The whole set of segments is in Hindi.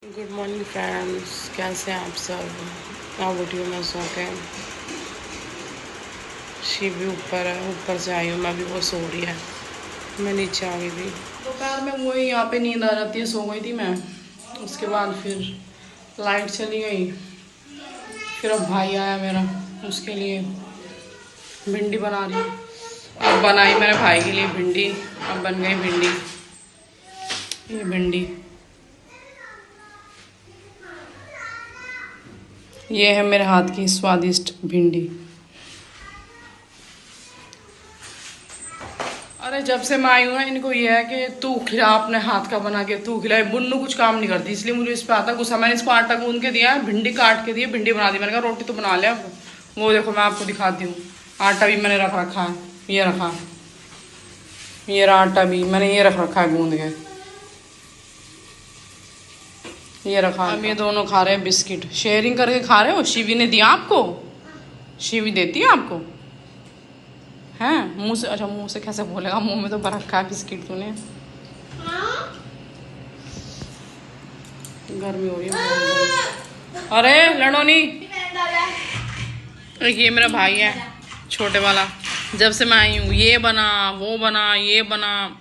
गुड मॉर्निंग फ्रेंड्स, कैसे हैं आप सब। आप उठी मैं सो के, शिव भी ऊपर है, ऊपर से आई हूँ मैं भी, वो सो रही है, मैं नीचे आ गई थी। दोपहर में वही यहाँ पे नींद आ जाती है, सो गई थी मैं। उसके बाद फिर लाइट चली गई, फिर अब भाई आया मेरा, उसके लिए भिंडी बना रही हूँ। अब बनाई मेरे भाई के लिए भिंडी, अब बन गई भिंडी। ये भिंडी, ये है मेरे हाथ की स्वादिष्ट भिंडी। अरे जब से मैं आई हूँ ना, इनको ये है कि तू खिला, अपने हाथ का बना के तू खिलाए। बुन्नू कुछ काम नहीं करती, इसलिए मुझे इस पर आता गुस्सा। मैंने इसको आटा गूंद के दिया, भिंडी काट के दी, भिंडी बना दी। मैंने कहा रोटी तो बना ले अब। वो देखो मैं आपको दिखाती हूँ, आटा भी मैंने रख रखा है, ये रखा, ये रहा आटा भी मैंने ये रख रखा है गूंद के, ये रखा। अब ये दोनों खा रहे हैं बिस्किट, शेयरिंग करके खा रहे हो। शिवी ने दिया आपको? शिवी देती है आपको? हैं मुंह से? अच्छा मुंह से कैसे बोलेगा, मुंह में तो भर रखा है बिस्किट तूने। गर्मी हो रही है। अरे लड़ो नहीं। ये मेरा भाई है छोटे वाला, जब से मैं आई हूँ ये बना वो बना ये बना,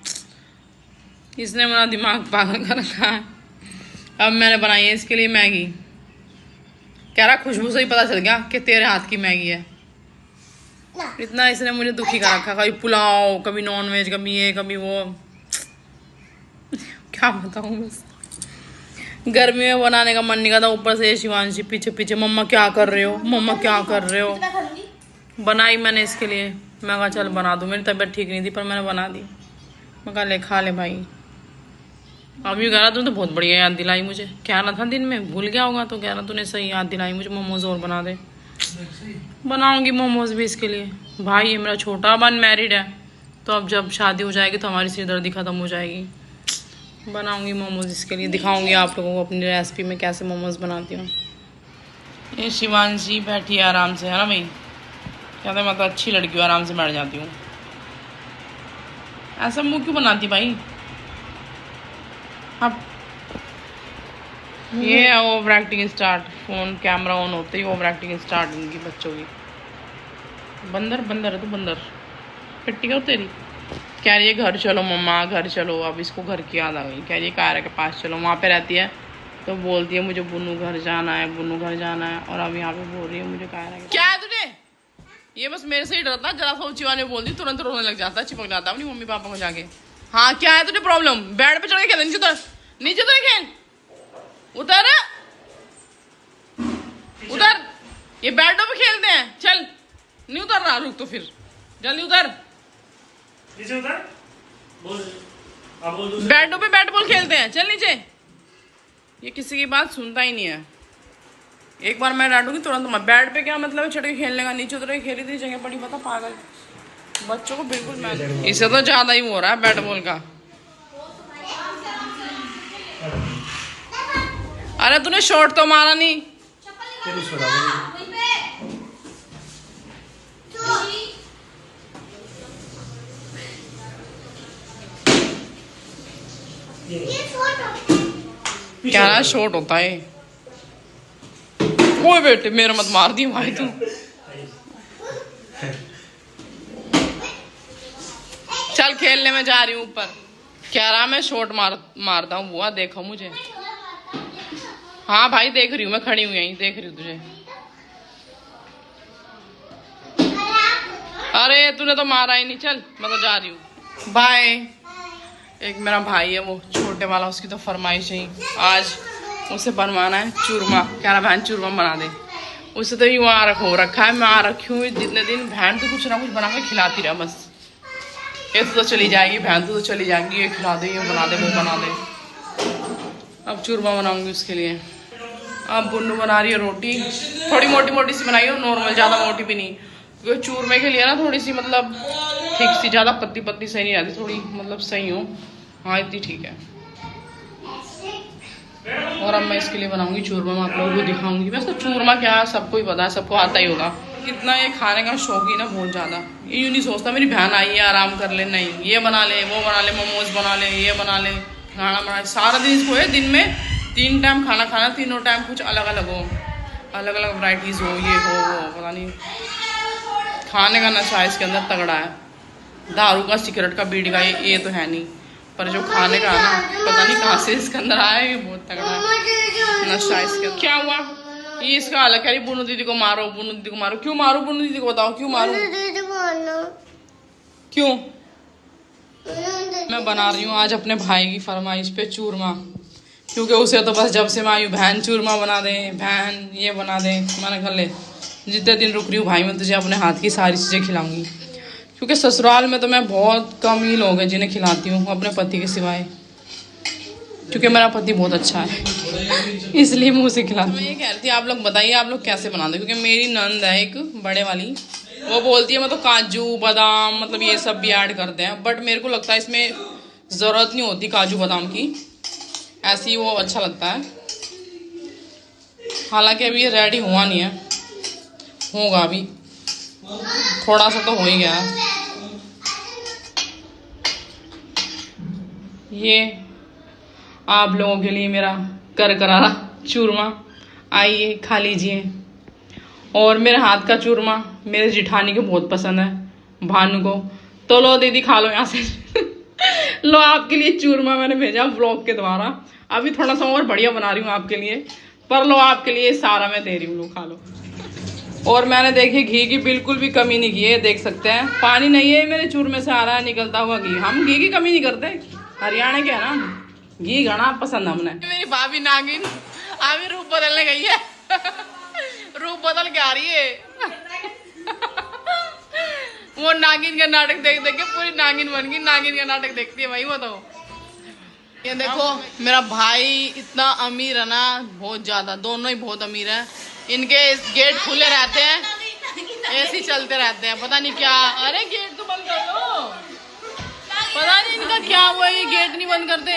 इसने मेरा दिमाग पागल कर रखा है। अब मैंने बनाई है इसके लिए मैगी, कह रहा खुशबू से ही पता चल गया कि तेरे हाथ की मैगी है। इतना इसने मुझे दुखी कर रखा, कभी पुलाव, कभी नॉन वेज, कभी ये कभी वो। क्या बताऊँ, बस गर्मी में बनाने का मन नहीं करता। ऊपर से शिवांशी पीछे पीछे, मम्मा क्या कर रहे हो, मम्मा क्या कर रहे हो। बनाई मैंने इसके लिए, मैं कहा चल बना दूँ, मेरी तबीयत ठीक नहीं थी पर मैंने बना दी। मैं कहा ले खा ले भाई। अब यूँ कह रहा तूने तो बहुत बढ़िया याद दिलाई मुझे, कह रहा था दिन में भूल गया होगा, तो कह रहा तूने सही याद दिलाई मुझे, मोमोज और बना दे। बनाऊंगी मोमोज भी इसके लिए। भाई ये मेरा छोटा अब अनमैरिड है, तो अब जब शादी हो जाएगी तो हमारी सिरदर्दी ख़त्म हो जाएगी। बनाऊंगी मोमोज इसके लिए, दिखाऊंगी आप लोगों को अपनी रेसिपी में कैसे मोमोज बनाती हूँ। ये शिवांशी बैठी है आराम से, है ना भाई, कहते मैं तो अच्छी लड़की हूँ, आराम से बैठ जाती हूँ। ऐसा मुँह क्यों बनाती भाई। अब ये over acting start, phone camera on होते ही ओवर एक्टिंग स्टार्ट इनकी बच्चों की। बंदर बंदर है तो बंदर, पिट्टी का तेरी। कह रही है घर चलो मम्मा घर चलो। अब इसको घर की याद आ गई, कह रही है कायरा के पास चलो, वहाँ पे रहती है तो बोलती है मुझे बुन्नू घर जाना है, बुन्नू घर जाना है। और अब यहाँ पे बोल रही है मुझे कायरा के। क्या है तुझे? ये बस मेरे से ही डरता, जरा सा ऊंची वाले बोल दी तुरंत रोने लग जाता, चिपक जाता अपनी मम्मी पापा को जाके। हाँ क्या है तुझे प्रॉब्लम? बेड पे चढ़ के खेल, नीचे उतर, नीचे उतर खेल, उतर उतर। ये बैटों पे खेलते हैं, चल। नहीं उतर रहा, रुक तो फिर जल्दी उतर। नीचे उतर, बैटों पे बैट बॉल खेलते हैं, चल नीचे। ये किसी की बात सुनता ही नहीं है। एक बार मैं डांटूंगी तुरंत मत। बैट पे क्या मतलब है चढ़ के खेलने का, नीचे उतर के खेली थी, जगह पड़ी पता पागल बच्चों को बिल्कुल। मैं इससे तो ज्यादा ही हो रहा है बैट बॉल का। अरे तूने शॉट तो मारा नहीं। क्या शॉट होता है? ओए बेटे मेरा मत मार दी भाई तू। चल खेलने में जा रही हूँ ऊपर। क्या रहा मैं शॉट मारता हूँ बुआ, देखो मुझे। हाँ भाई देख रही हूँ, मैं खड़ी हूँ यहीं देख रही हूँ तुझे। अरे तूने तो मारा ही नहीं, चल मैं तो जा रही हूँ, बाय। एक मेरा भाई है वो छोटे वाला, उसकी तो फरमाइश है आज उसे बनवाना है चूरमा। कह रहा बहन चूरमा बना दे। उसे तो यूँ आ हो रखा है, मैं आ रखी हूँ जितने दिन, बहन तो कुछ ना कुछ बना के खिलाती रहा बस। ये तो चली जाएगी बहन, तो चली जाएंगी, ये खिला दे, ये बना दे, वो बना दे। अब चूरमा बनाऊंगी उसके लिए। अब बुन्नू बना रही है रोटी, थोड़ी मोटी मोटी सी बनाई हो, नॉर्मल, ज़्यादा मोटी भी नहीं, क्योंकि चूरमे के लिए ना थोड़ी सी मतलब ठीक सी, ज़्यादा पतली पतली सही नहीं आती, थोड़ी मतलब सही हो। हाँ इतनी ठीक है। और अब मैं इसके लिए बनाऊंगी चूरमा, मैं आप लोगों को दिखाऊंगी। वैसे तो चूरमा क्या है सबको ही पता है, सबको आता ही होगा। इतना ये खाने का शौकीन है बहुत ज़्यादा। ये यूँ नहीं सोचता मेरी बहन आई है आराम कर ले, नहीं, ये बना ले, वो बना ले, मोमोज बना ले, ये बना ले, खाना बना ले। सारा दिन इसको है दिन में 3 टाइम खाना खाना, तीनों टाइम कुछ अलग अलग हो, अलग अलग वैरायटीज हो, ये हो वो, पता नहीं। खाने का नशा इसके अंदर तगड़ा है। दारू का, सिगरेट का, बीड़ी का ये तो है नहीं, पर जो खाने का है ना, पता नहीं कहाँ से इसके अंदर आया, ये बहुत तगड़ा है नशा इसके अंदर। क्या हुआ? ये इसका हालत कह रही बुनू दीदी को मारो, बुनू दीदी को मारो। क्यों मारो बुनू दीदी को? बताओ क्यों मारो? क्यों? मैं बना रही हूँ आज अपने भाई की फरमाइश पे चूरमा, क्योंकि उसे तो बस जब से मैं आई हूँ बहन चूरमा बना दे, बहन ये बना दे। मैंने कहा ले जितने दिन रुक रही हूँ भाई मैं तुझे अपने हाथ की सारी चीज़ें खिलाऊंगी, क्योंकि ससुराल में तो मैं बहुत कम ही लोग हैं जिन्हें खिलाती हूँ अपने पति के सिवाय, क्योंकि मेरा पति बहुत अच्छा है इसलिए मैं उसे खिलाती हूँ। मैं ये कह रही थी आप लोग बताइए आप लोग कैसे बनाते, क्योंकि मेरी नंद है एक बड़े वाली, वो बोलती है मैं तो काजू बादाम मतलब ये सब भी ऐड करते हैं, बट मेरे को लगता है इसमें ज़रूरत नहीं होती काजू बादाम की, ऐसे ही वो अच्छा लगता है। हालांकि अभी ये रेडी हुआ नहीं है, होगा अभी, थोड़ा सा तो हो ही गया है। ये आप लोगों के लिए मेरा करकरारा चूरमा, आइए खा लीजिए। और मेरे हाथ का चूरमा मेरे जिठानी को बहुत पसंद है, भानु को, तो लो दीदी खा लो यहाँ से लो आपके लिए चूरमा मैंने भेजा व्लॉग के द्वारा। अभी थोड़ा सा और बढ़िया बना रही हूँ आपके लिए, पर लो आपके लिए सारा मैं दे रही हूँ, लो खा लो। और मैंने देखिए घी की बिल्कुल भी कमी नहीं की है, देख सकते हैं पानी नहीं है मेरे चूरमे से आ रहा है निकलता हुआ घी। हम घी की कमी नहीं करते, हरियाणा के है ना, घी घना पसंद हमने। मेरी भाभी नागिन अभी रूप बदलने गई है रूप बदल के आ रही है वो नागिन का नाटक देख देख के पूरी नागिन बन गई, नागिन का नाटक देखती है भाई वो तो। ये देखो मेरा भाई इतना अमीर है ना, बहुत ज्यादा, दोनों ही बहुत अमीर है। इनके गेट खुले रहते हैं, ऐसे चलते रहते हैं, पता नहीं क्या। अरे गेट तो बंद कर दो, पता नहीं इनका क्या हुआ, ये गेट नहीं बंद करते,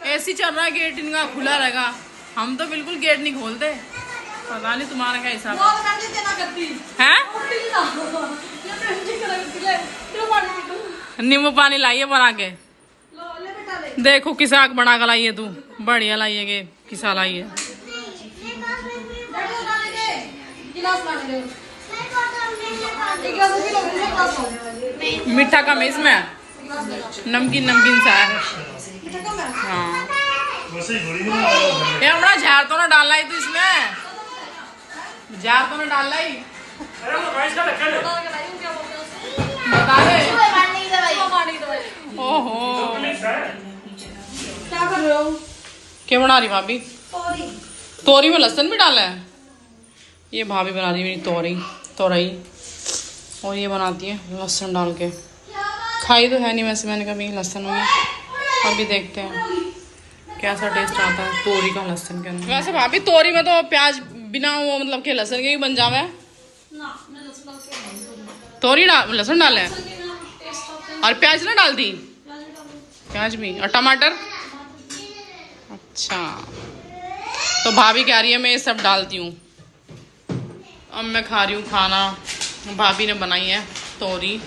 ऐसे चल रहा है गेट इनका खुला रहेगा। हम तो बिल्कुल गेट नहीं खोलते, पता नहीं तुम्हारा क्या हिसाब है। नींबू पानी लाइए बना के, देखो किसाक बना कर लाइए, तू बढ़िया लाइए के किसा लाइए। मीठा कम है इसमें, नमकीन नमकीन सा है। हाँ ये हमारा झार तो ना डालना ही, तो इसमें झार तो ना डालना ही, बता दे। ओहो क्या बना रही भाभी? तोरी में लहसुन भी डाला है। ये भाभी बना रही मेरी तोरई, और ये बनाती है लहसुन डाल के। खाई तो है नहीं वैसे मैंने कभी लहसुन में, अभी देखते हैं कैसा टेस्ट आता है तोरी का लहसुन के अंदर। वैसे भाभी तोरी में तो प्याज बिना वो मतलब के लहसुन के ही बन जावे, तोरी लहसुन डाले और प्याज ना डाल दी, प्याज भी और टमाटर। अच्छा तो भाभी कह रही है मैं ये सब डालती हूँ। अब मैं खा रही हूँ खाना, भाभी ने बनाई है तोरी,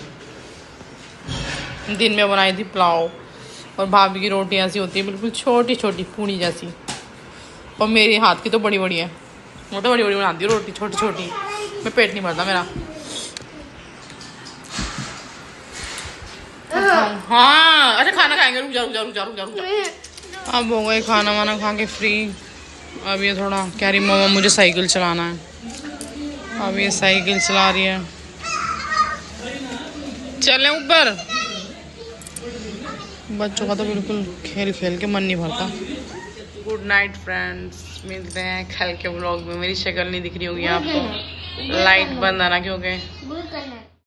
दिन में बनाई थी पुलाव, और भाभी की रोटी ऐसी होती है बिल्कुल छोटी छोटी पूड़ी जैसी, और मेरे हाथ की तो बड़ी बड़ी है, वो तो बड़ी बड़ी बनाती है रोटी छोटी छोटी, मैं पेट नहीं भरता मेरा। हाँ अच्छा खाना खाएंगे, रुक जा। अब हो गए खाना वाना खा के फ्री। अब ये थोड़ा कह रही मम्मा मुझे साइकिल चलाना है, अब ये साइकिल चला रही है। चले ऊपर, बच्चों का तो बिल्कुल खेल खेल के मन नहीं भरता। गुड नाइट फ्रेंड्स, मिलते हैं कल के व्लॉग में। मेरी शक्ल नहीं दिख रही होगी आपको, लाइट बंद आना क्योंकि